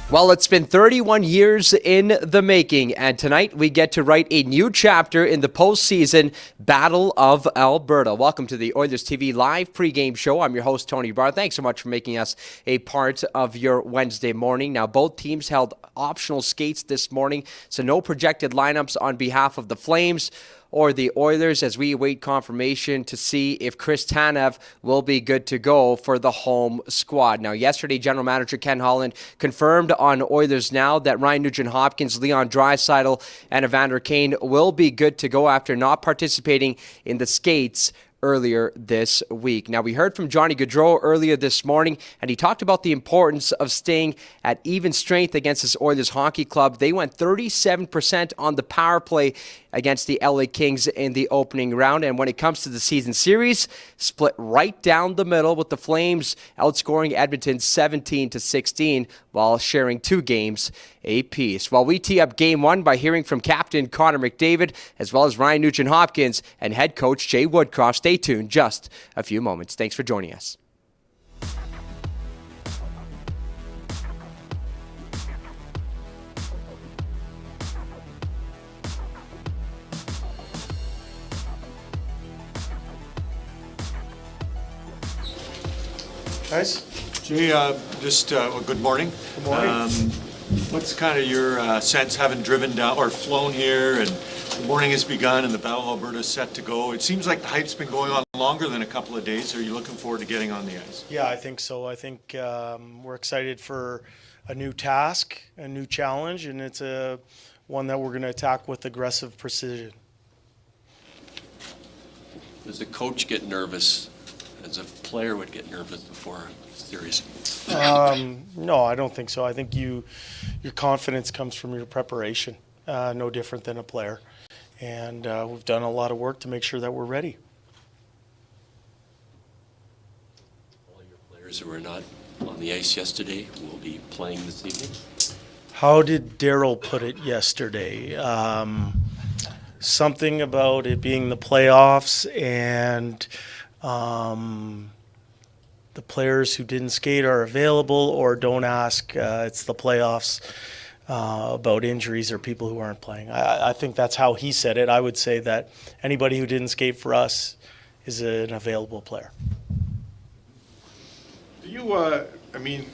Well, it's been 31 years in the making, and tonight we get to write a new chapter in the postseason Battle of Alberta. Welcome to the Oilers TV live pregame show. I'm your host, Tony Barr. Thanks so much for making us a part of your Wednesday morning. Now, both teams held optional skates this morning, so no projected lineups on behalf of the Flames or the Oilers as we await confirmation to see if Chris Tanev will be good to go for the home squad. Now, yesterday, General Manager Ken Holland confirmed on Oilers Now that Ryan Nugent-Hopkins, Leon Draisaitl, and Evander Kane will be good to go after not participating in the skates earlier this week. Now, we heard from Johnny Gaudreau earlier this morning, and he talked about the importance of staying at even strength against this Oilers hockey club. They went 37% on the power play against the LA Kings in the opening round. And when it comes to the season series, split right down the middle with the Flames outscoring Edmonton 17-16 while sharing 2 games apiece. While we tee up game 1 by hearing from captain Connor McDavid as well as Ryan Nugent-Hopkins and head coach Jay Woodcroft. Stay tuned just a few moments. Thanks for joining us. Guys? Jay, good morning. Good morning. What's kind of your sense having driven down or flown here and the morning has begun and the Battle of Alberta is set to go? It seems like the hype's been going on longer than a couple of days. Are you looking forward to getting on the ice? Yeah, I think so. I think we're excited for a new task, a new challenge, and it's one that we're going to attack with aggressive precision. Does a coach get nervous as a player would get nervous before a series? No, I don't think so. I think your confidence comes from your preparation, no different than a player. And we've done a lot of work to make sure that we're ready. All your players who were not on the ice yesterday will be playing this evening? How did Daryl put it yesterday? Something about it being the playoffs and the players who didn't skate are available, or don't ask. It's the playoffs about injuries or people who aren't playing. I think that's how he said it. I would say that anybody who didn't skate for us is an available player. Do you, you're doing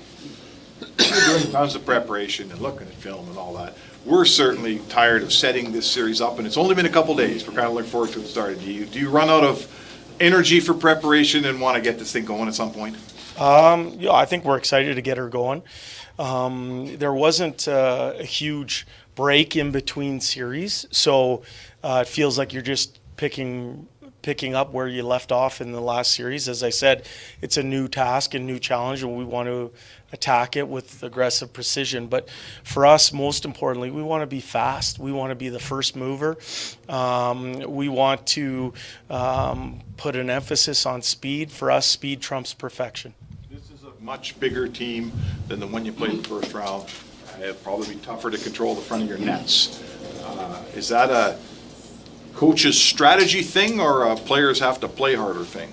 tons of preparation and looking at film and all that. We're certainly tired of setting this series up, and it's only been a couple days. We're kind of looking forward to it starting. Do you run out of energy for preparation and want to get this thing going at some point? Yeah, I think we're excited to get her going. There wasn't a huge break in between series, so it feels like you're just picking up where you left off in the last series. As I said, it's a new task and new challenge, and we want to attack it with aggressive precision. But for us, most importantly, we want to be fast. We want to be the first mover. We want to put an emphasis on speed. For us, speed trumps perfection. This is a much bigger team than the one you played in the first round. It'll probably be tougher to control the front of your nets. Is that a coach's strategy thing or a players have to play harder thing?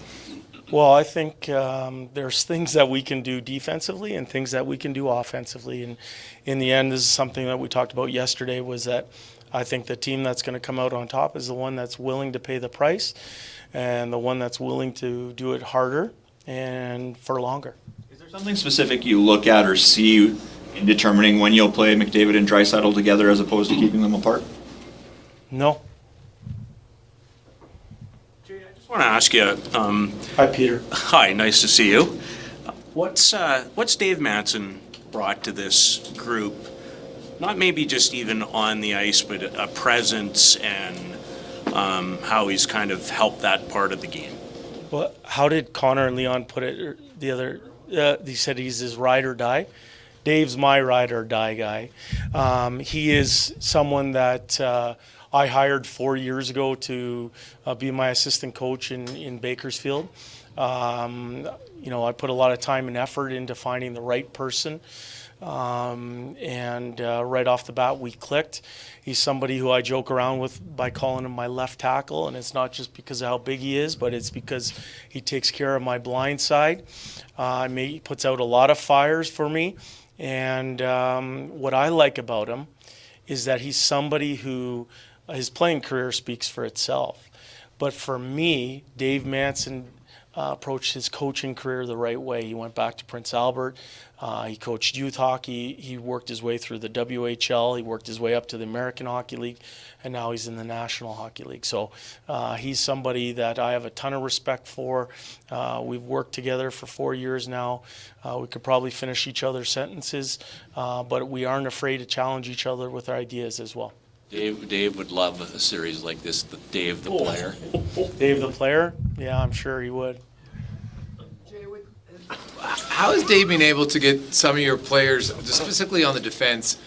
Well, I think there's things that we can do defensively and things that we can do offensively. And in the end, this is something that we talked about yesterday, was that I think the team that's going to come out on top is the one that's willing to pay the price and the one that's willing to do it harder and for longer. Is there something specific you look at or see in determining when you'll play McDavid and Draisaitl together as opposed to keeping them apart? No. I want to ask you. Hi, Peter. Hi, nice to see you. What's Dave Manson brought to this group? Not maybe just even on the ice, but a presence and how he's kind of helped that part of the game. Well, how did Connor and Leon put it the other? He said he's his ride or die. Dave's my ride or die guy. He is someone that I hired 4 years ago to be my assistant coach in Bakersfield. I put a lot of time and effort into finding the right person. And right off the bat, we clicked. He's somebody who I joke around with by calling him my left tackle, and it's not just because of how big he is, but it's because he takes care of my blind side. He puts out a lot of fires for me, And what I like about him is that he's somebody who, his playing career speaks for itself. But for me, Dave Manson approached his coaching career the right way. He went back to Prince Albert. He coached youth hockey. He worked his way through the WHL. He worked his way up to the American Hockey League, and now he's in the National Hockey League. So he's somebody that I have a ton of respect for. We've worked together for 4 years now. We could probably finish each other's sentences, but we aren't afraid to challenge each other with our ideas as well. Dave would love a series like this, the Dave the player. Dave the player? Yeah, I'm sure he would. How has Dave been able to get some of your players, specifically on the defense,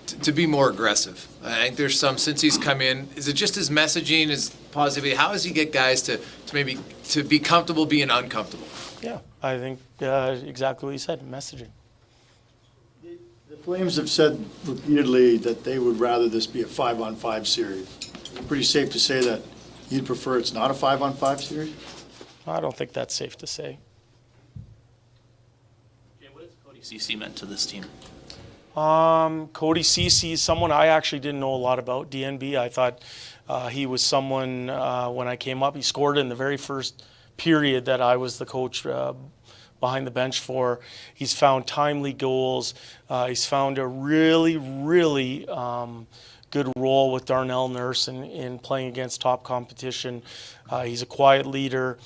to be more aggressive? I think there's some, since he's come in, is it just his messaging, his positivity? How does he get guys to maybe to be comfortable being uncomfortable? Yeah, I think exactly what you said, messaging. The Flames have said repeatedly that they would rather this be a 5-on-5 series. Pretty safe to say that you'd prefer it's not a 5-on-5 series? I don't think that's safe to say. What has Cody Ceci meant to this team? Cody Ceci is someone I actually didn't know a lot about. DNB, I thought he was someone when I came up. He scored in the very first period that I was the coach behind the bench for. He's found timely goals. He's found a really, really good role with Darnell Nurse in playing against top competition. He's a quiet leader.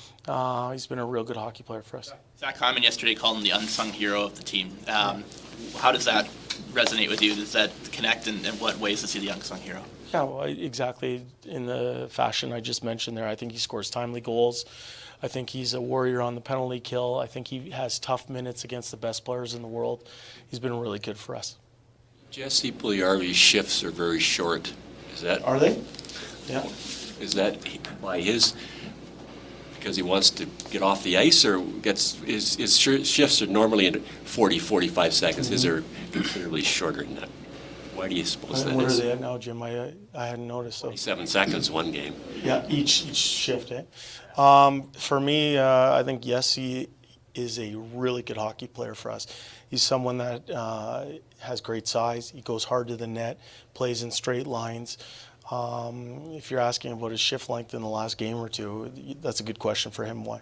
He's been a real good hockey player for us. Zach Hyman yesterday called him the unsung hero of the team. How does that resonate with you? Does that connect, and in what ways is he the unsung hero? Yeah, well, exactly in the fashion I just mentioned there. I think he scores timely goals. I think he's a warrior on the penalty kill. I think he has tough minutes against the best players in the world. He's been really good for us. Jesse Pugliarvi's shifts are very short. Is that Are they? Yeah. Is that by his, because he wants to get off the ice, or gets his shifts are normally in 40, 45 seconds. His are considerably shorter than that. Why do you suppose that Where is? are they at now, Jim? I hadn't noticed. So. 7 seconds one game. Yeah, each shift. For me, I think Jesse is a really good hockey player for us. He's someone that has great size. He goes hard to the net, plays in straight lines. If you're asking about his shift length in the last game or two, that's a good question for him. Why?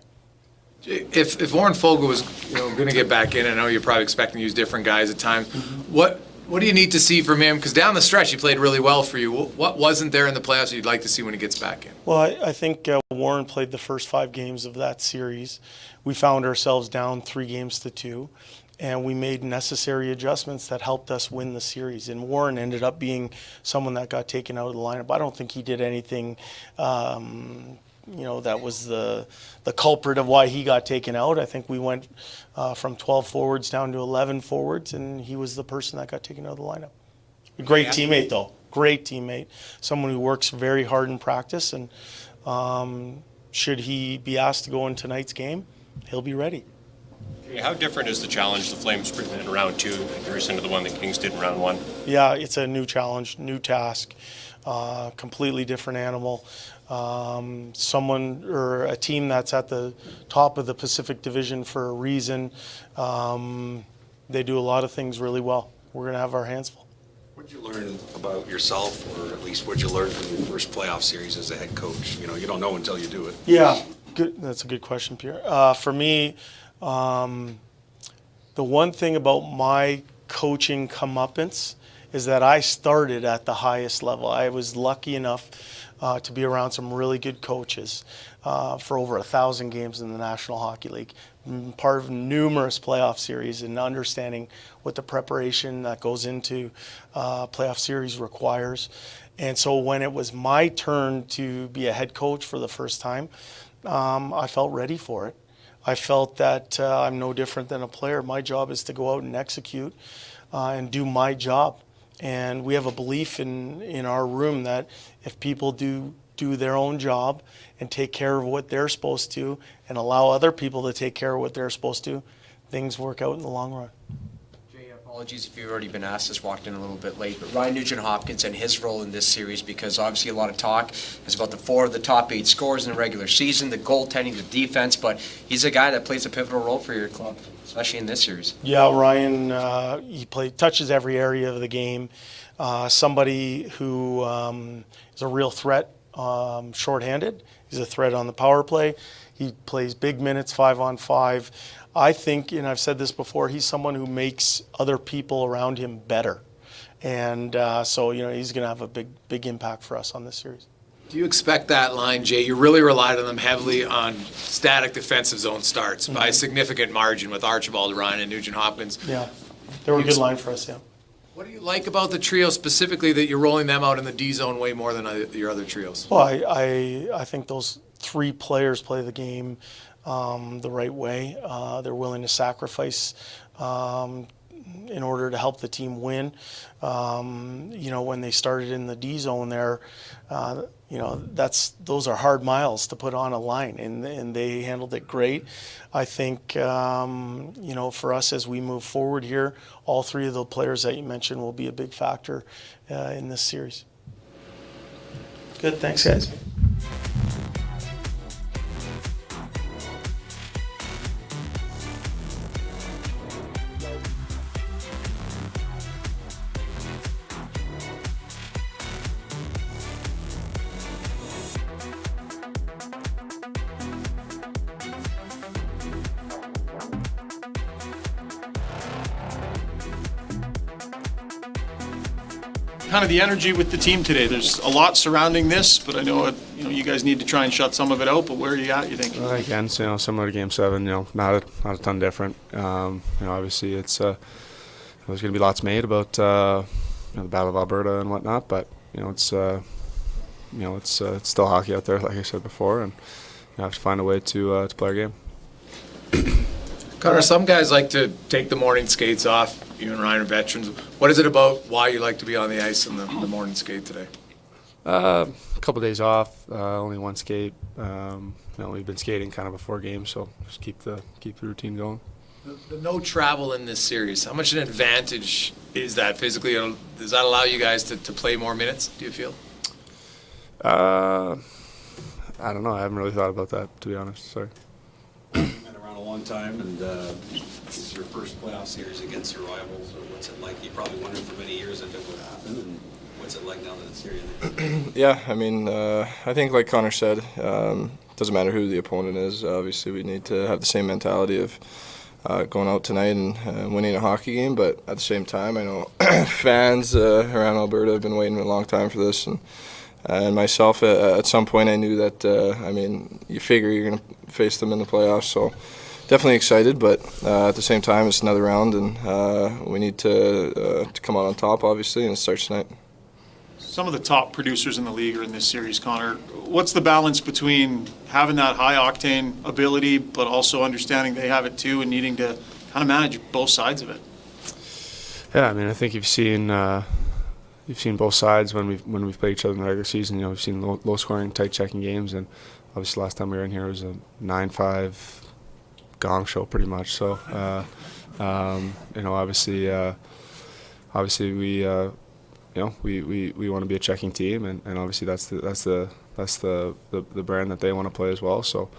If Warren Fogle was going to get back in, I know you're probably expecting to use different guys at times. What do you need to see from him? Because down the stretch, he played really well for you. What wasn't there in the playoffs you'd like to see when he gets back in? Well, I think Warren played the first 5 games of that series. We found ourselves down 3-2, and we made necessary adjustments that helped us win the series. And Warren ended up being someone that got taken out of the lineup. I don't think he did anything that was the culprit of why he got taken out. I think we went from 12 forwards down to 11 forwards, and he was the person that got taken out of the lineup. A great teammate, though. Great teammate. Someone who works very hard in practice, and should he be asked to go in tonight's game, he'll be ready. How different is the challenge the Flames presented in round 2 in comparison to the one the Kings did in round 1? Yeah, it's a new challenge, new task, completely different animal. Someone or a team that's at the top of the Pacific Division for a reason. They do a lot of things really well. We're going to have our hands full. What did you learn about yourself, or at least what did you learn from your first playoff series as a head coach? You don't know until you do it. Yeah, good. That's a good question, Pierre. For me, the one thing about my coaching comeuppance is that I started at the highest level. I was lucky enough to be around some really good coaches for over 1,000 games in the National Hockey League, part of numerous playoff series, and understanding what the preparation that goes into playoff series requires. And so when it was my turn to be a head coach for the first time, I felt ready for it. I felt that I'm no different than a player. My job is to go out and execute and do my job. And we have a belief in our room that if people do their own job and take care of what they're supposed to and allow other people to take care of what they're supposed to, things work out in the long run. Jay, Apologies if you've already been asked this, walked in a little bit late, but Ryan Nugent-Hopkins and his role in this series, because obviously a lot of talk is about the 4 of the top 8 scorers in the regular season, the goaltending, the defense, but he's a guy that plays a pivotal role for your club, especially in this series. Yeah, Ryan, he touches every area of the game. Somebody who is a real threat shorthanded. He's a threat on the power play. He plays big minutes, 5-on-5. I think, and I've said this before, he's someone who makes other people around him better. And so, he's going to have a big impact for us on this series. Do you expect that line, Jay? You really relied on them heavily on static defensive zone starts by a significant margin with Archibald, Ryan, and Nugent-Hopkins. Yeah, they were a good line for us, yeah. What do you like about the trio specifically that you're rolling them out in the D zone way more than your other trios? Well, I think those 3 players play the game the right way. They're willing to sacrifice in order to help the team win. When they started in the D zone there, those are hard miles to put on a line, and they handled it great. I think, for us as we move forward here, all 3 of the players that you mentioned will be a big factor in this series. Good, thanks guys. Kind of the energy with the team today. There's a lot surrounding this, but I know you guys need to try and shut some of it out. But where are you at? You think? Again, similar to Game 7. Not a ton different. Obviously, there's going to be lots made about the Battle of Alberta and whatnot, but it's still hockey out there, like I said before, and you have to find a way to play our game. Connor, some guys like to take the morning skates off. You and Ryan are veterans. What is it about why you like to be on the ice in the morning skate today? A couple days off, only 1 skate. We've been skating kind of before games, so just keep the routine going. The no travel in this series, how much an advantage is that physically? Does that allow you guys to play more minutes, do you feel? I don't know. I haven't really thought about that, to be honest. Sorry. Been around a long time, and this is your first playoff series against your rivals. What's it like? You probably wondered for many years if it would happen, and what's it like now that it's here? Yeah, I think like Connor said, doesn't matter who the opponent is. Obviously, we need to have the same mentality of going out tonight and winning a hockey game. But at the same time, I know fans around Alberta have been waiting a long time for this, and myself, at some point, I knew that. You figure you're going to face them in the playoffs, so definitely excited. But at the same time, it's another round, and we need to come out on top, obviously, and it starts tonight. Some of the top producers in the league are in this series, Connor. What's the balance between having that high-octane ability, but also understanding they have it too, and needing to kind of manage both sides of it? Yeah, I think you've seen both sides when we've played each other in the regular season. We've seen low-scoring, tight-checking games, and obviously last time we were in here it was a 9-5 gong show, pretty much. So, obviously we. We want to be a checking team, and obviously that's the brand that they want to play as well. So,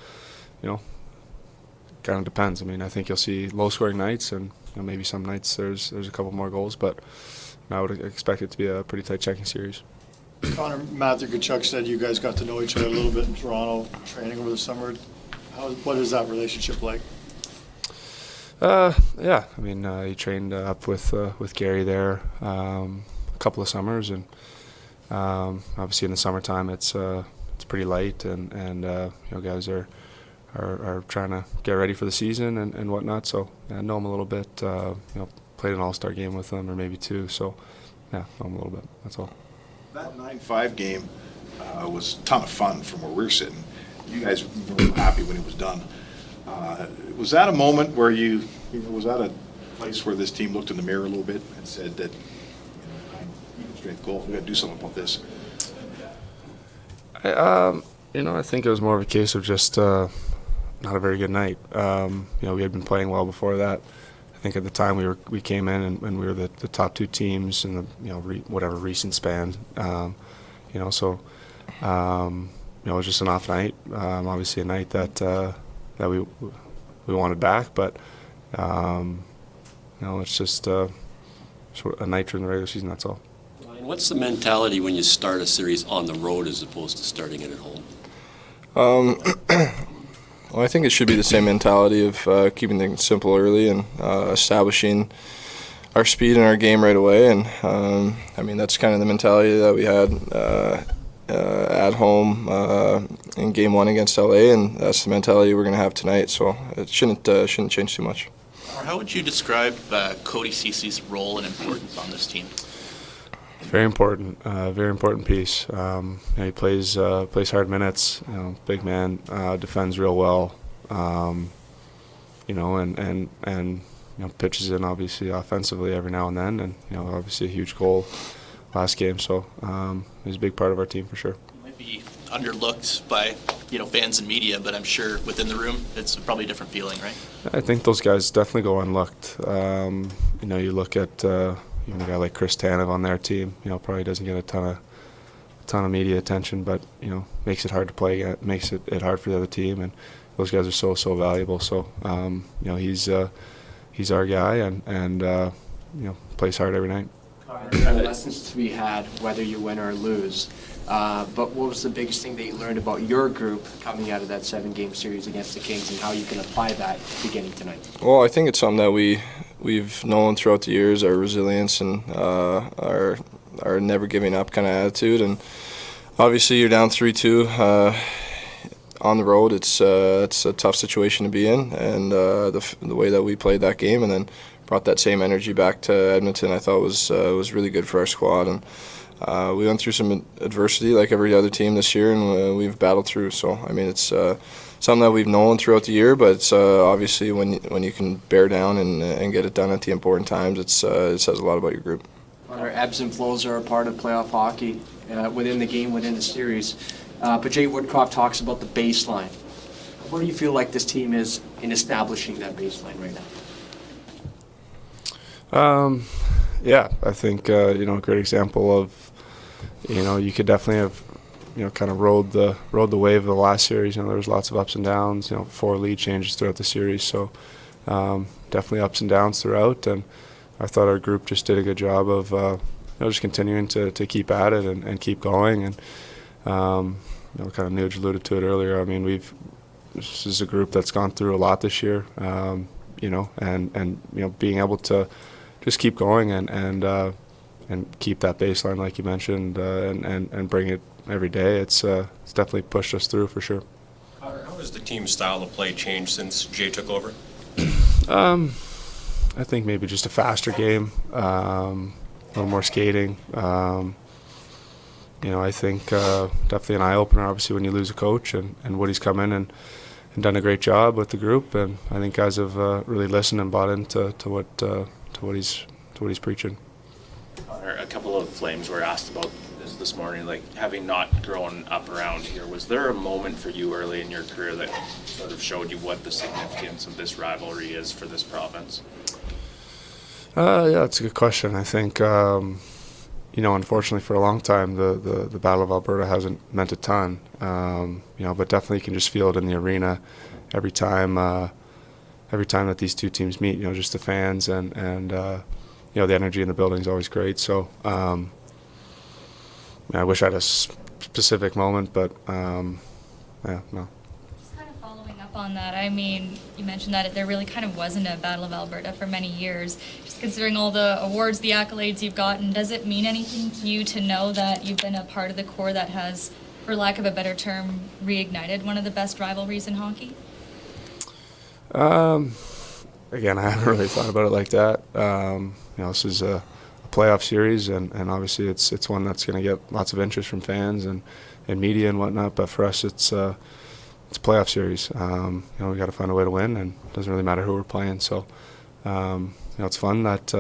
kind of depends. I think you'll see low-scoring nights, and maybe some nights there's a couple more goals, but I would expect it to be a pretty tight checking series. Connor, Matthew Tkachuk said you guys got to know each other a little bit in Toronto, training over the summer. What is that relationship like? Yeah, he trained up with Gary there a couple of summers, and obviously in the summertime it's pretty light, and guys are trying to get ready for the season and whatnot. So I know him a little bit. Played an all-star game with him, or maybe 2. So yeah, know him a little bit. That's all. That 9-5 game was a ton of fun from where we're sitting. You guys were real happy when it was done. Was that a moment where was that a place where this team looked in the mirror a little bit and said that, straight goal, we got to do something about this? I think it was more of a case of just not a very good night. We had been playing well before that. I think at the time we came in and we were the top 2 teams in the whatever recent span. So it was just an off night. Obviously a night that we wanted back, but it's just sort of a night during the regular season. That's all. And what's the mentality when you start a series on the road as opposed to starting it at home? Well, I think it should be the same mentality of keeping things simple early and establishing our speed in our game right away. And that's kind of the mentality that we had at home in Game 1 against LA, and that's the mentality we're going to have tonight. So it shouldn't change too much. How would you describe Cody Cece's role and importance on this team? Very important piece. He plays hard minutes. Big man, defends real well. And pitches in obviously offensively every now and then, and obviously a huge goal last game. So he's a big part of our team for sure. Might be underlooked by fans and media, but I'm sure within the room it's probably a different feeling, right? I think those guys definitely go unlooked. You look at even a guy like Chris Tanev on their team. Probably doesn't get a ton of media attention, but makes it hard to play. Makes it hard for the other team, and those guys are so valuable. So he's our guy, and plays hard every night. There are lessons to be had whether you win or lose. But what was the biggest thing that you learned about your group coming out of that 7-game series against the Kings, and how you can apply that beginning tonight? Well, I think it's something that we've known throughout the years, our resilience and our never giving up kind of attitude. And obviously you're down 3-2 on the road. It's a tough situation to be in, and the way that we played that game and then brought that same energy back to Edmonton, I thought was really good for our squad. And we went through some adversity like every other team this year, and we've battled through. So it's something that we've known throughout the year, but it's obviously when you can bear down and get it done at the important times, it says a lot about your group. Our ebbs and flows are a part of playoff hockey, within the game, within the series. But Jay Woodcroft talks about the baseline. What do you feel like this team is in establishing that baseline right now? Yeah, I think a great example of you could definitely have kind of rode the wave of the last series. There was lots of ups and downs. 4 lead changes throughout the series, so definitely ups and downs throughout. And I thought our group just did a good job of just continuing to keep at it and keep going. And kind of Nuge alluded to it earlier. I mean, this is a group that's gone through a lot this year. And being able to just keep going and keep that baseline like you mentioned, and bring it every day. It's definitely pushed us through for sure. How has the team's style of play changed since Jay took over? I think maybe just a faster game, a little more skating. I think definitely an eye opener. Obviously, when you lose a coach, and Woody's come in and done a great job with the group, and I think guys have really listened and bought into what he's preaching. A couple of Flames were asked about this morning, like having not grown up around here. Was there a moment for you early in your career that sort of showed you what the significance of this rivalry is for this province? Yeah, that's a good question. I think, unfortunately for a long time, the Battle of Alberta hasn't meant a ton. But definitely you can just feel it in the arena every time that these two teams meet. Just the fans and the energy in the building is always great. So I wish I had a specific moment, but no. Just kind of following up on that, I mean, you mentioned that there really kind of wasn't a Battle of Alberta for many years. Just considering all the awards, the accolades you've gotten, does it mean anything to you to know that you've been a part of the core that has, for lack of a better term, reignited one of the best rivalries in hockey? Again, I haven't really thought about it like that. This is a playoff series, and obviously it's one that's going to get lots of interest from fans and media and whatnot. But for us, it's a playoff series. We got to find a way to win, and it doesn't really matter who we're playing. So, it's fun that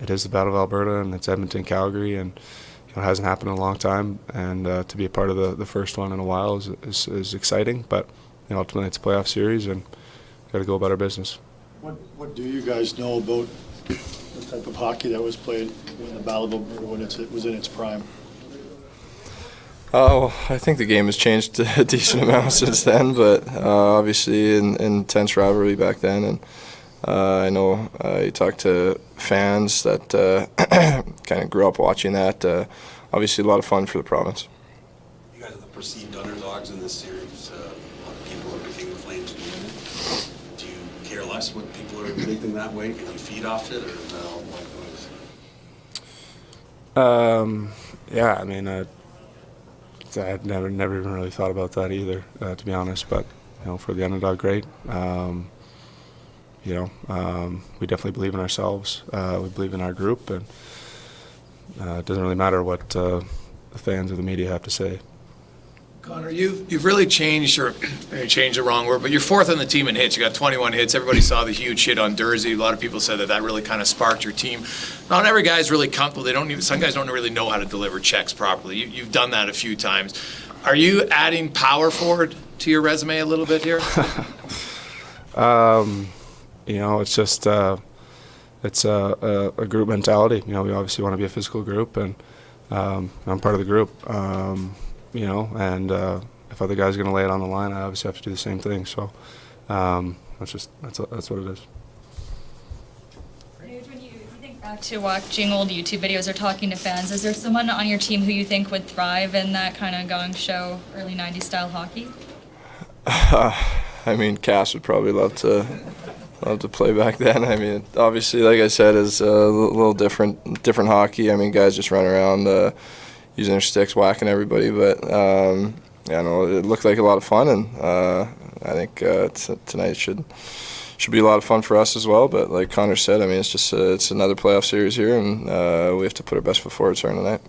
it is the Battle of Alberta, and it's Edmonton, Calgary, and it hasn't happened in a long time. And to be a part of the first one in a while is exciting. But ultimately, it's a playoff series, and got to go about our business. What do you guys know about the type of hockey that was played when the Battle of Alberta when it was in its prime? Oh, I think the game has changed a decent amount since then, but obviously an intense rivalry back then. And I know you talk to fans that kind of grew up watching that. Obviously, a lot of fun for the province. You guys are the perceived underdogs in this series. A lot of people are picking the Flames to win it. Do you care less what people are predicting that way? Can you feed off it, or is that all white noise? Yeah, I mean, I'd never even really thought about that either, to be honest. But for the underdog, great. We definitely believe in ourselves. We believe in our group, and it doesn't really matter what the fans or the media have to say. Connor, you've really changed, or maybe changed the wrong word, but you're fourth on the team in hits. You got 21 hits. Everybody saw the huge hit on Dursey. A lot of people said that really kind of sparked your team. Not every guy's really comfortable. Some guys don't really know how to deliver checks properly. You've done that a few times. Are you adding power forward to your resume a little bit here? It's just it's a group mentality. We obviously want to be a physical group, and I'm part of the group. And if other guys are going to lay it on the line, I obviously have to do the same thing. So that's what it is. When you think back to watching old YouTube videos or talking to fans, is there someone on your team who you think would thrive in that kind of gong show, early 90s style hockey? I mean, Cass would probably love to play back then. I mean, obviously, like I said, it's a little different hockey. I mean, guys just run around using their sticks, whacking everybody. But it looked like a lot of fun, and I think tonight should be a lot of fun for us as well. But like Connor said, I mean, it's just it's another playoff series here, and we have to put our best foot forward starting tonight.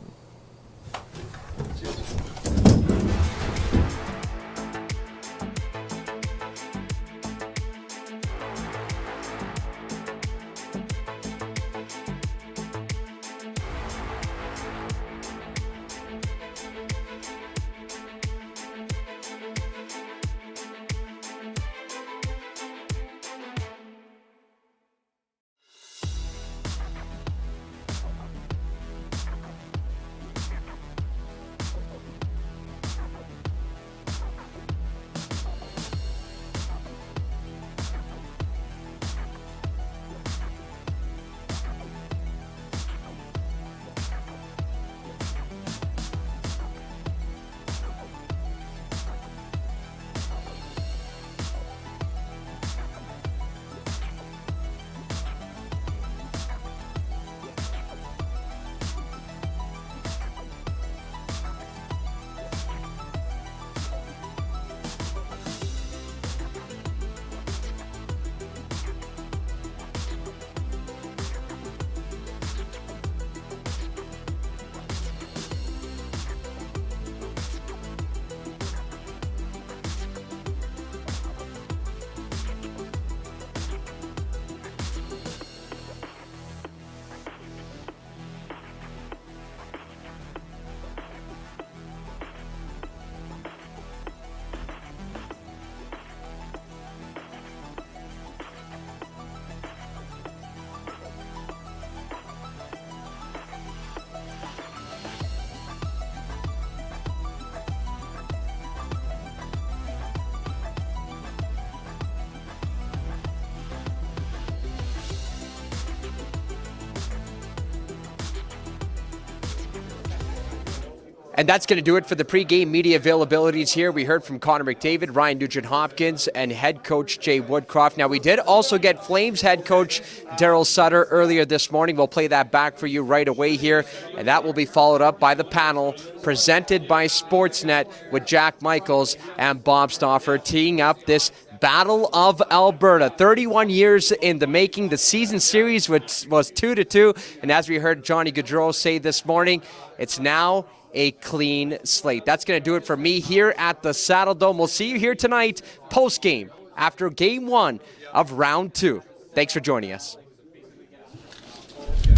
And that's going to do it for the pregame media availabilities here. We heard from Connor McDavid, Ryan Nugent-Hopkins, and head coach Jay Woodcroft. Now, we did also get Flames head coach Daryl Sutter earlier this morning. We'll play that back for you right away here, and that will be followed up by the panel presented by Sportsnet with Jack Michaels and Bob Stauffer teeing up this Battle of Alberta. 31 years in the making. The season series was 2-2, and as we heard Johnny Gaudreau say this morning, it's now a clean slate. That's going to do it for me here at the Saddle Dome. We'll see you here tonight, post-game, after Game 1 of Round 2. Thanks for joining us.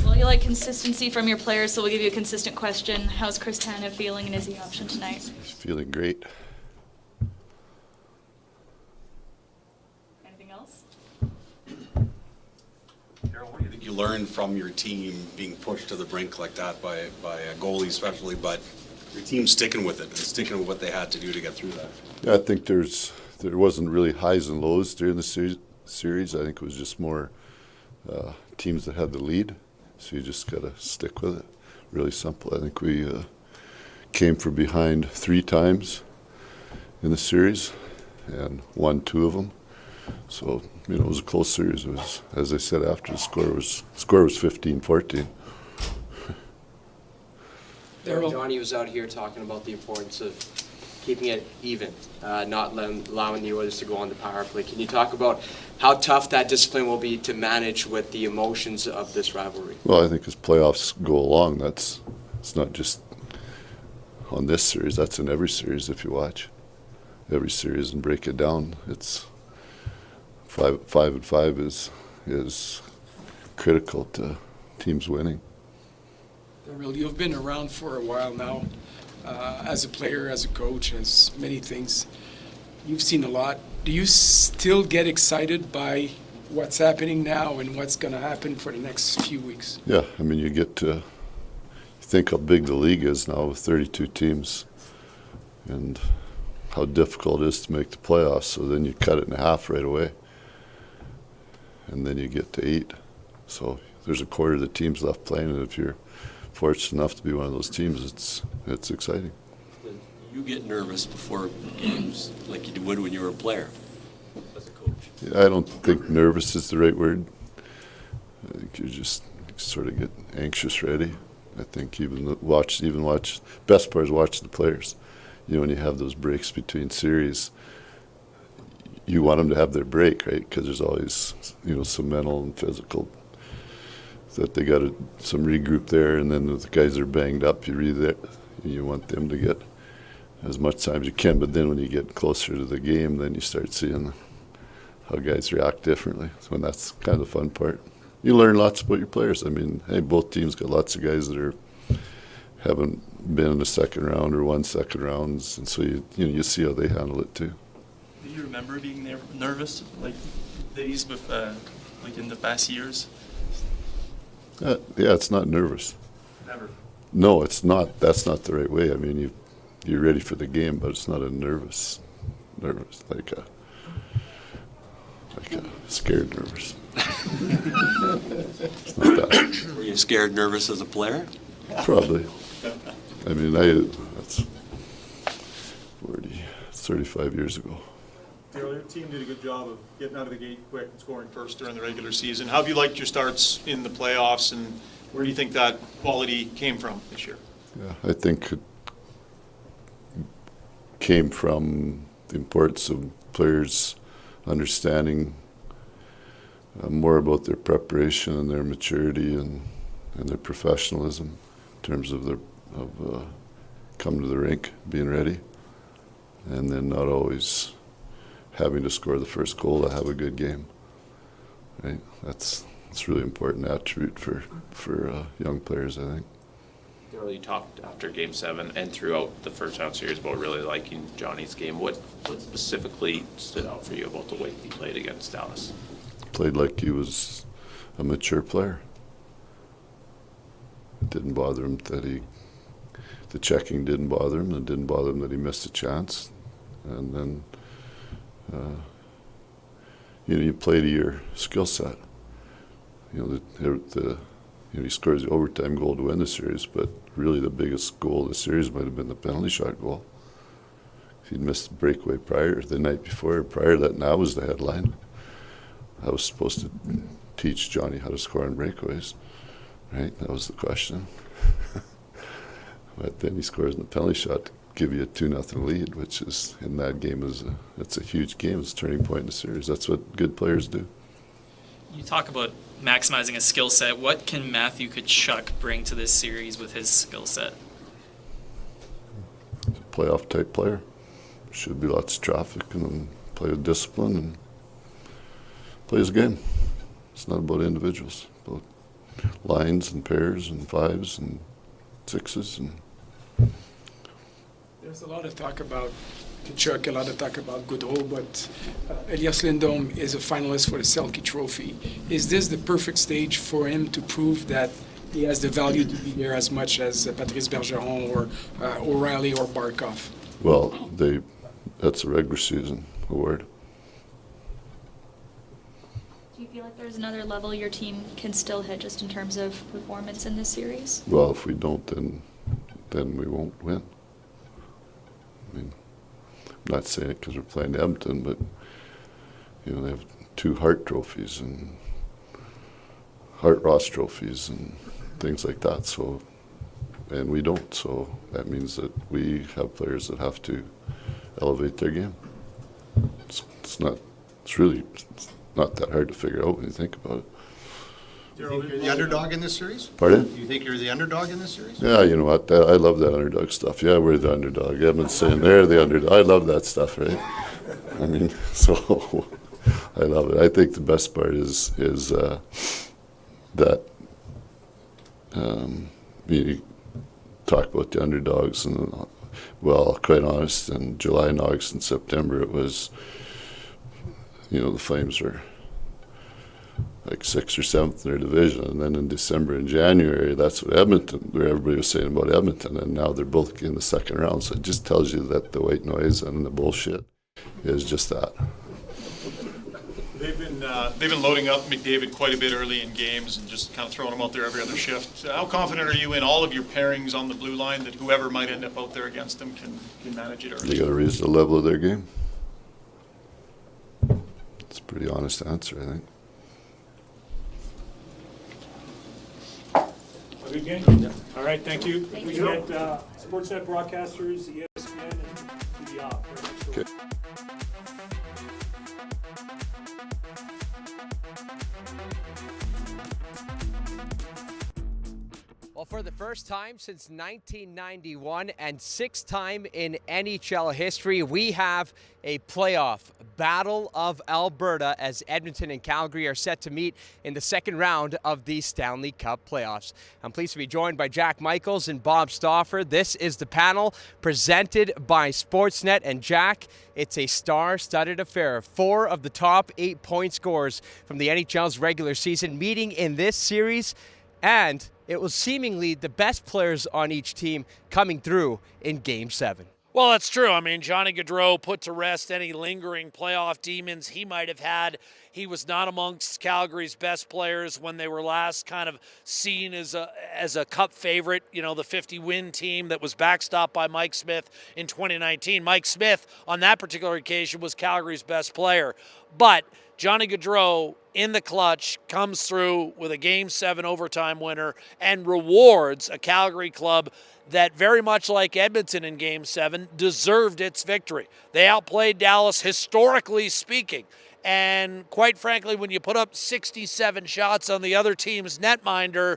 Well, you like consistency from your players, so we'll give you a consistent question. How's Chris Tanev feeling, and is he option tonight? He's feeling great. Anything else? you learn from your team being pushed to the brink like that by a goalie especially, but your team's sticking with it and sticking with what they had to do to get through that. Yeah, I think there wasn't really highs and lows during the series. I think it was just more teams that had the lead, so you just got to stick with it. Really simple. I think we came from behind 3 times in the series and won 2 of them. So, it was a close series. It was, as I said after, the score was 15-14. Johnny was out here talking about the importance of keeping it even, not allowing the Oilers to go on the power play. Can you talk about how tough that discipline will be to manage with the emotions of this rivalry? Well, I think as playoffs go along, it's not just on this series. That's in every series if you watch every series and break it down. It's 5-5 is critical to teams winning. You've been around for a while now, as a player, as a coach, as many things. You've seen a lot. Do you still get excited by what's happening now and what's going to happen for the next few weeks? Yeah, you get to think how big the league is now with 32 teams and how difficult it is to make the playoffs. So then you cut it in half right away, and then you get to 8. So there's a quarter of the teams left playing, and if you're fortunate enough to be one of those teams, it's exciting. You get nervous before games like you would when you were a player as a coach? I don't think nervous is the right word. I think you just sort of get anxious ready. I think even watch. Best part is watching the players. When you have those breaks between series, you want them to have their break, right? Because there's always some mental and physical that they got some regroup there, and then the guys are banged up. You want them to get as much time as you can, but then when you get closer to the game, then you start seeing how guys react differently. So that's kind of the fun part. You learn lots about your players. Both teams got lots of guys that haven't been in the second round or won second rounds, and so you see how they handle it too. Do you remember being nervous like days with like in the past years? Yeah, it's not nervous. Never. No, it's not. That's not the right way. You're ready for the game, but it's not a nervous, like a scared nervous. It's not that. Were you scared nervous as a player? Probably. That's 35 years ago. Your team did a good job of getting out of the gate quick and scoring first during the regular season. How have you liked your starts in the playoffs, and where do you think that quality came from this year? Yeah, I think it came from the importance of players understanding more about their preparation and their maturity and their professionalism in terms of coming to the rink, being ready, and then not always having to score the first goal to have a good game. Right? That's really important attribute for young players, I think. You talked after Game 7 and throughout the first round series about really liking Johnny's game. What specifically stood out for you about the way he played against Dallas? Played like he was a mature player. It didn't bother him that the checking didn't bother him. It didn't bother him that he missed a chance. And then, you play to your skill set. He scores the overtime goal to win the series, but really the biggest goal of the series might have been the penalty shot goal. If he'd missed the breakaway the night before, prior to that, and that was the headline. I was supposed to teach Johnny how to score on breakaways, right? That was the question. But then he scores in the penalty shot to give you a 2-0 lead, which is, in that game, it's a huge game. It's a turning point in the series. That's what good players do. You talk about maximizing a skill set. What can Matthew Tkachuk bring to this series with his skill set? He's a playoff type player. Should be lots of traffic and play with discipline and play his game. It's not about individuals, it's about lines and pairs and 5s and 6s. There's a lot of talk about Kachuk, a lot of talk about Goodrow, but Elias Lindholm is a finalist for the Selke Trophy. Is this the perfect stage for him to prove that he has the value to be there as much as Patrice Bergeron or O'Reilly or Barkov? Well, that's a regular season award. Do you feel like there's another level your team can still hit just in terms of performance in this series? Well, if we don't, then we won't win. I mean, I'm not saying it because we're playing Edmonton, but you know, they have 2 Hart trophies and Hart Ross trophies and things like that. So, and we don't. So that means that we have players that have to elevate their game. It's really not that hard to figure out when you think about it. Do you think you're the underdog in this series? Pardon? Do you think you're the underdog in this series? Yeah, you know what? I love that underdog stuff. Yeah, we're the underdog. Edmonton, they're the underdog. I love that stuff, right? I mean, so I love it. I think the best part is that you talk about the underdogs, and well, quite honest, in July and August and September, it was, you know, the Flames were like 6th or 7th in their division, and then in December and January, that's what everybody was saying about Edmonton, and now they're both in the second round. So it just tells you that the white noise and the bullshit is just that. They've been loading up McDavid quite a bit early in games and just kind of throwing him out there every other shift. How confident are you in all of your pairings on the blue line that whoever might end up out there against them can manage it early? They got to raise the level of their game. It's a pretty honest answer, I think. Good game? All right, thank you. We get Sportsnet broadcasters, ESPN, and TVR. Okay. Well, for the first time since 1991 and 6th time in NHL history, we have a playoff Battle of Alberta as Edmonton and Calgary are set to meet in the second round of the Stanley Cup Playoffs. I'm pleased to be joined by Jack Michaels and Bob Stauffer. This is the panel presented by Sportsnet. And Jack, it's a star-studded affair. 4 of the top 8 point scorers from the NHL's regular season meeting in this series, and it was seemingly the best players on each team coming through in Game 7. Well, that's true. I mean, Johnny Gaudreau put to rest any lingering playoff demons he might have had. He was not amongst Calgary's best players when they were last kind of seen as a cup favorite, you know, the 50-win team that was backstopped by Mike Smith in 2019. Mike Smith, on that particular occasion, was Calgary's best player. But Johnny Gaudreau, in the clutch, comes through with a Game 7 overtime winner and rewards a Calgary club that, very much like Edmonton in Game 7, deserved its victory. They outplayed Dallas, historically speaking. And quite frankly, when you put up 67 shots on the other team's netminder,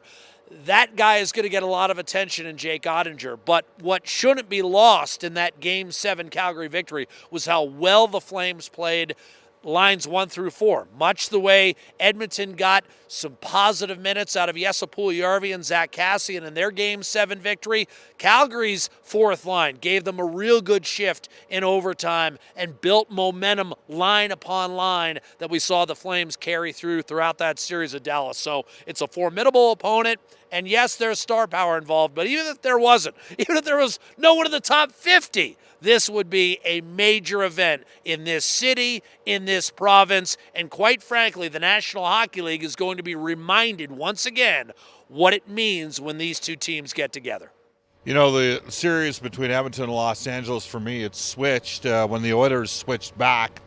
that guy is going to get a lot of attention in Jake Ottinger. But what shouldn't be lost in that Game 7 Calgary victory was how well the Flames played lines 1 through 4, much the way Edmonton got some positive minutes out of Jesse Puljujarvi and Zach Kassian in their Game 7 victory. Calgary's fourth line gave them a real good shift in overtime and built momentum line upon line that we saw the Flames carry throughout that series of Dallas. So it's a formidable opponent, and yes, there's star power involved, but even if there wasn't, even if there was no one in the top 50, this would be a major event in this city, in this province, and quite frankly, the National Hockey League is going to be reminded once again what it means when these two teams get together. You know, the series between Edmonton and Los Angeles, for me, it switched when the Oilers switched back.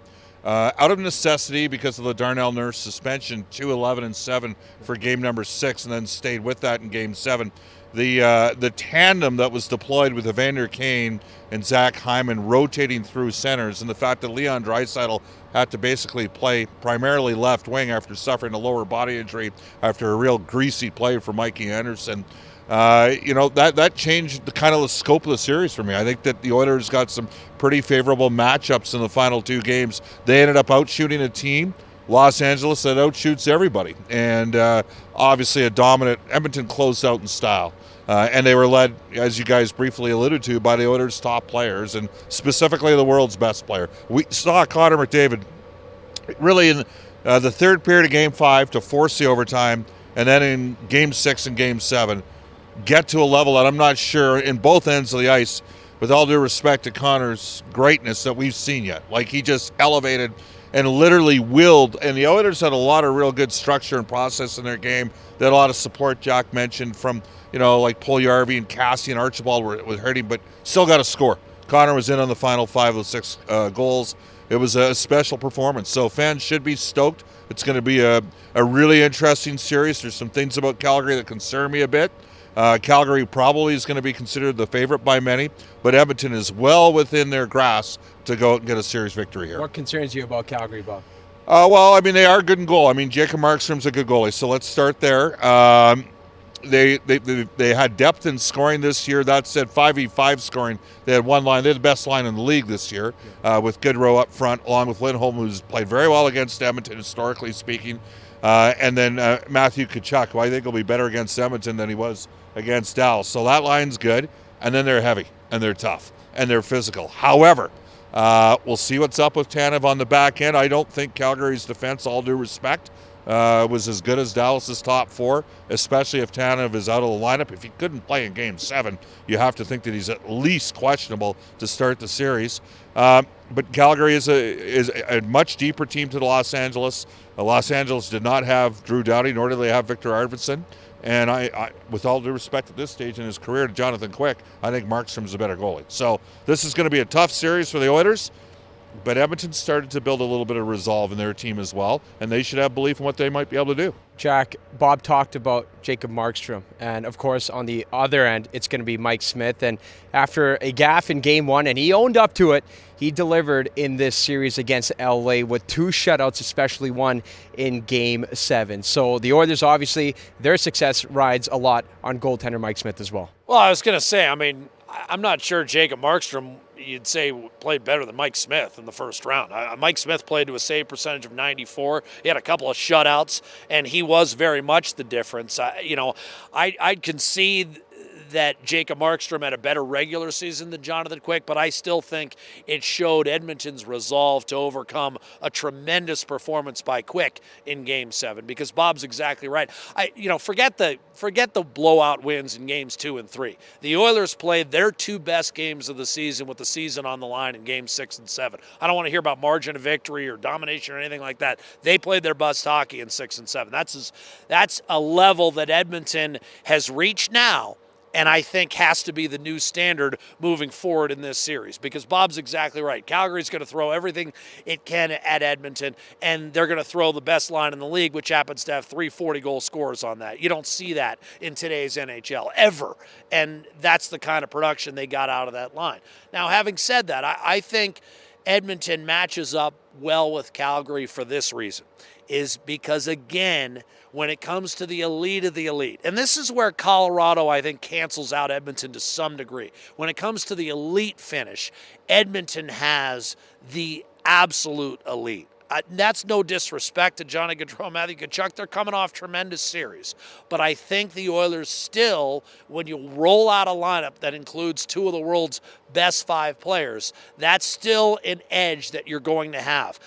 Out of necessity because of the Darnell Nurse suspension, 2-11-7 for game number 6, and then stayed with that in game 7. The tandem that was deployed with Evander Kane and Zach Hyman rotating through centers, and the fact that Leon Draisaitl had to basically play primarily left wing after suffering a lower body injury after a real greasy play for Mikey Anderson, you know, that changed the kind of the scope of the series for me. I think that the Oilers got some pretty favorable matchups in the final 2 games. They ended up outshooting a team, Los Angeles, that outshoots everybody. And obviously a dominant, Edmonton closed out in style. And they were led, as you guys briefly alluded to, by the Oilers' top players, and specifically the world's best player. We saw Connor McDavid really in the third period of Game 5 to force the overtime, and then in Game 6 and Game 7, get to a level that I'm not sure in both ends of the ice, with all due respect to Connor's greatness, that we've seen yet. Like, he just elevated and literally willed, and the Oilers had a lot of real good structure and process in their game. They had a lot of support, Jack mentioned, from, like Puljujärvi and Cassie and Archibald were hurting, but still got a score. Connor was in on the final 5 of the 6 goals. It was a special performance, so fans should be stoked. It's going to be a really interesting series. There's some things about Calgary that concern me a bit. Calgary probably is going to be considered the favorite by many, but Edmonton is well within their grasp to go out and get a series victory here. What concerns you about Calgary, Bob? They are good in goal. Jacob Markstrom's a good goalie, so let's start there. They had depth in scoring this year. That said, 5v5 scoring, they had one line. They're the best line in the league this year, with Goodrow up front, along with Lindholm, who's played very well against Edmonton, historically speaking. And then Matthew Tkachuk, who I think will be better against Edmonton than he was against Dallas. So that line's good. And then they're heavy, and they're tough, and they're physical. However, we'll see what's up with Tanev on the back end. I don't think Calgary's defense, all due respect, was as good as Dallas's top 4, especially if Tanev is out of the lineup. If he couldn't play in Game 7, you have to think that he's at least questionable to start the series. But Calgary is a much deeper team to the Los Angeles. Los Angeles did not have Drew Doughty, nor did they have Victor Arvidsson. And I, with all due respect at this stage in his career to Jonathan Quick, I think Markstrom's a better goalie. So this is going to be a tough series for the Oilers. But Edmonton started to build a little bit of resolve in their team as well, and they should have belief in what they might be able to do. Jack, Bob talked about Jacob Markstrom, and of course on the other end, it's going to be Mike Smith. And after a gaffe in Game 1, and he owned up to it, he delivered in this series against LA with 2 shutouts, especially one in Game 7. So the Oilers, obviously, their success rides a lot on goaltender Mike Smith as well. Well, I was going to say, I'm not sure Jacob Markstrom, you'd say, played better than Mike Smith in the first round. Mike Smith played to a save percentage of 94. He had a couple of shutouts, and he was very much the difference. I'd concede that Jacob Markstrom had a better regular season than Jonathan Quick, but I still think it showed Edmonton's resolve to overcome a tremendous performance by Quick in Game 7, because Bob's exactly right. Forget the blowout wins in Games 2 and 3. The Oilers played their 2 best games of the season with the season on the line in Games 6 and 7. I don't want to hear about margin of victory or domination or anything like that. They played their best hockey in 6 and 7. That's a level that Edmonton has reached now, and I think has to be the new standard moving forward in this series, because Bob's exactly right. Calgary's going to throw everything it can at Edmonton, and they're going to throw the best line in the league, which happens to have 3 40-goal scorers on that. You don't see that in today's NHL, ever. And that's the kind of production they got out of that line. Now, having said that, I think Edmonton matches up well with Calgary for this reason, is because, again, when it comes to the elite of the elite, and this is where Colorado, I think, cancels out Edmonton to some degree. When it comes to the elite finish, Edmonton has the absolute elite. That's no disrespect to Johnny Gaudreau, Matthew Tkachuk. They're coming off tremendous series. But I think the Oilers still, when you roll out a lineup that includes 2 of the world's best 5 players, that's still an edge that you're going to have.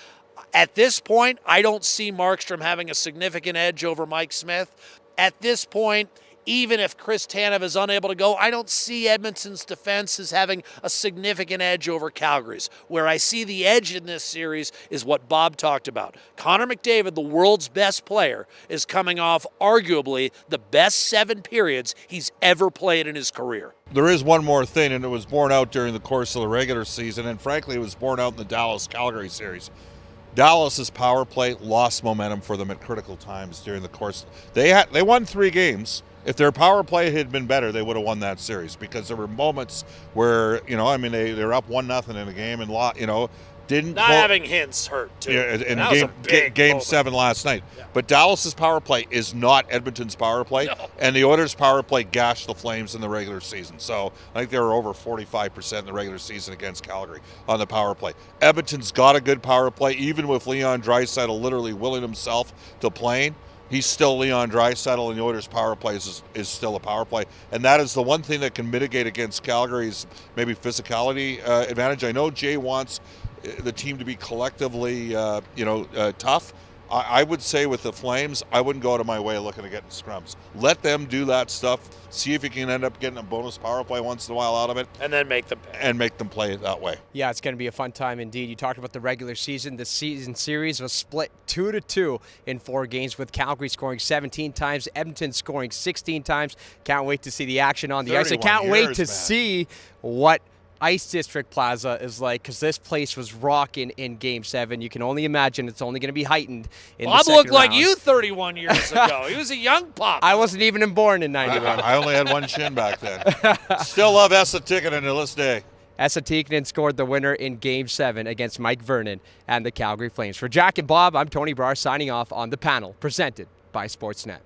At this point, I don't see Markstrom having a significant edge over Mike Smith. At this point, even if Chris Tanev is unable to go, I don't see Edmonton's defense as having a significant edge over Calgary's. Where I see the edge in this series is what Bob talked about. Connor McDavid, the world's best player, is coming off arguably the best 7 periods he's ever played in his career. There is one more thing, and it was borne out during the course of the regular season, and frankly, it was borne out in the Dallas-Calgary series. Dallas's power play lost momentum for them at critical times during the course. They won 3 games. If their power play had been better, they would have won that series, because there were moments where, they were up 1-0 in a game and didn't not having Hintz hurt too. In game 7 last night. Yeah. But Dallas's power play is not Edmonton's power play, and the Oilers' power play gashed the Flames in the regular season. So I think they were over 45% in the regular season against Calgary on the power play. Edmonton's got a good power play, even with Leon Draisaitl literally willing himself to playing. he's still Leon Draisaitl, and the Oilers' power play is still a power play. And that is the one thing that can mitigate against Calgary's maybe physicality advantage. I know Jay wants the team to be collectively, tough. I would say with the Flames, I wouldn't go out of my way looking to get in scrums. Let them do that stuff. See if you can end up getting a bonus power play once in a while out of it. And then make them pay. And make them play that way. Yeah, it's going to be a fun time indeed. You talked about the regular season. The season series was split 2-2 in 4 games, with Calgary scoring 17 times, Edmonton scoring 16 times. Can't wait to see the action on the ice. I can't wait to see what Ice District Plaza is like, because this place was rocking in Game 7. You can only imagine it's only going to be heightened in the Bob second looked like round. you 31 years ago. He was a young pup. I wasn't even born in 91. I only had one chin back then. Still love Esa Tikkanen to this day. Esa Tikkanen scored the winner in Game 7 against Mike Vernon and the Calgary Flames. For Jack and Bob, I'm Tony Brar signing off on The Panel, presented by Sportsnet.